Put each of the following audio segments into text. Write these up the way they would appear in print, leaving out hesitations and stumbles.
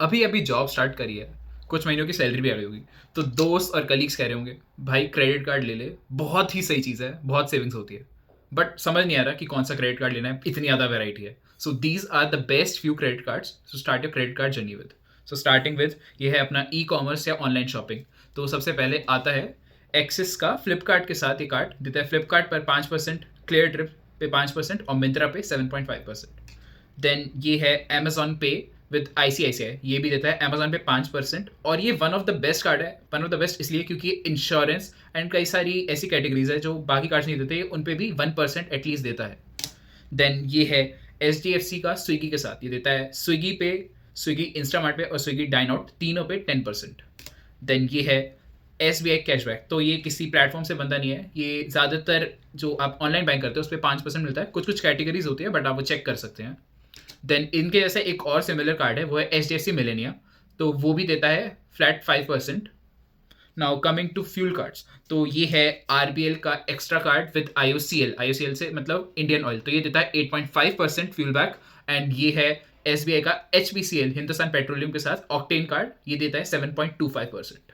अभी अभी job start करी है, कुछ महीनों की सैलरी भी आ गई होगी, तो दोस्त और कलीग्स कह रहे होंगे भाई क्रेडिट कार्ड ले ले, बहुत ही सही चीज़ है, बहुत सेविंग्स होती है। बट समझ नहीं आ रहा कि कौन सा क्रेडिट कार्ड लेना है, इतनी ज़्यादा वेराइटी है। So these are the best few credit cards so start your credit card journey with. So starting with ये है अपना ई कॉमर्स या ऑनलाइन शॉपिंग। तो सबसे पहले आता है एक्सिस का फ्लिपकार्ट के साथ ये कार्ड देता है। फ्लिपकार्ट पर 5%, क्लियर ट्रिप पे 5% और मिंत्रा पे 7.5%। देन ये है अमेजोन पे विद ICICI, ये भी देता है अमेजोन पे 5%। और ये one of the best card है, वन ऑफ द बेस्ट इसलिए क्योंकि इंश्योरेंस एंड कई सारी ऐसी कैटेगरीज है जो बाकी कार्ड्स नहीं देते, उन पे भी 1% एटलीस्ट देता है। देन ये है HDFC का स्विगी के साथ, ये देता है स्विगी पे, स्विगी इंस्टामार्ट पे और स्विगी डाइनआउट तीनों पे 10%। देन ये है SBI कैशबैक, तो ये किसी प्लेटफॉर्म से बंदा नहीं है, ये ज़्यादातर जो आप ऑनलाइन बैंक करते हो उस पर 5% मिलता है। कुछ कुछ कैटेगरीज होती है बट आप वो चेक कर सकते हैं। देन इनके जैसे एक और सिमिलर कार्ड है, वो है HDFC मिलेनिया, तो वो भी देता है flat 5%। Now coming to fuel cards, तो ये है RBL का एक्स्ट्रा कार्ड विद IOCL से मतलब इंडियन ऑयल, तो ये देता है 8.5% फ्यूल बैक। एंड ये है SBI का HPCL हिंदुस्तान पेट्रोलियम के साथ ऑक्टेन कार्ड, ये देता है 7.25%।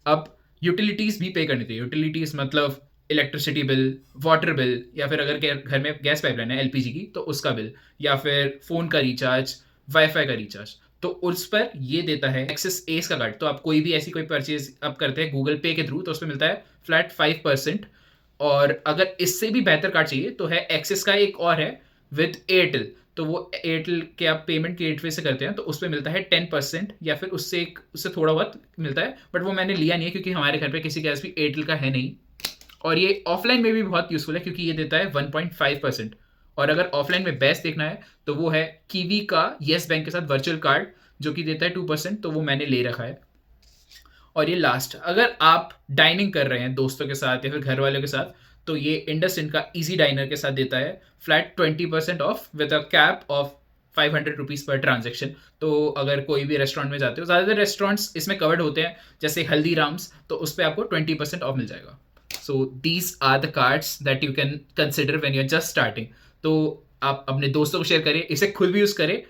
अब यूटिलिटीज़ भी पे करनी थी। यूटिलिटीज़ मतलब इलेक्ट्रिसिटी बिल, वाटर बिल, या फिर अगर घर में गैस पाइपलाइन है LPG की तो उसका बिल, या फिर फ़ोन का रिचार्ज, वाईफाई का रिचार्ज, तो उस पर ये देता है एक्सिस एस का कार्ड। तो आप कोई भी ऐसी कोई परचेज आप करते हैं गूगल पे के थ्रू, तो उस पर मिलता है फ्लैट 5%। और अगर इससे भी बेहतर कार्ड चाहिए तो है एक्सिस का एक और है विद एयरटेल, तो वो एयरटेल के आप पेमेंट गेटवे से करते हैं तो उस पर मिलता है 10%, या फिर उससे थोड़ा बहुत मिलता है, बट वो मैंने लिया नहीं है क्योंकि हमारे घर पे किसी के पास भी एयरटेल का है नहीं। और ये ऑफलाइन में भी बहुत यूजफुल है क्योंकि ये देता है 1.5%। और अगर ऑफलाइन में बेस्ट देखना है तो वो है कीवी का येस बैंक के साथ वर्चुअल कार्ड, जो कि देता है 2%, तो वो मैंने ले रखा है। और ये लास्ट, अगर आप डाइनिंग कर रहे हैं दोस्तों के साथ या फिर घर वालों के साथ, तो ये इंडसइंड का इजी डाइनर के साथ देता है flat 20% of with a cap of 500 rupees per transaction. तो अगर कोई भी रेस्टोरेंट में जाते हो, ज़्यादातर रेस्टोरेंट्स इसमें कवर्ड होते हैं जैसे हल्दीराम्स, तो उस पर आपको 20% ऑफ मिल जाएगा। So these are the cards that you can consider when you are just starting. तो आप अपने दोस्तों को शेयर करें, इसे खुद भी यूज़ करें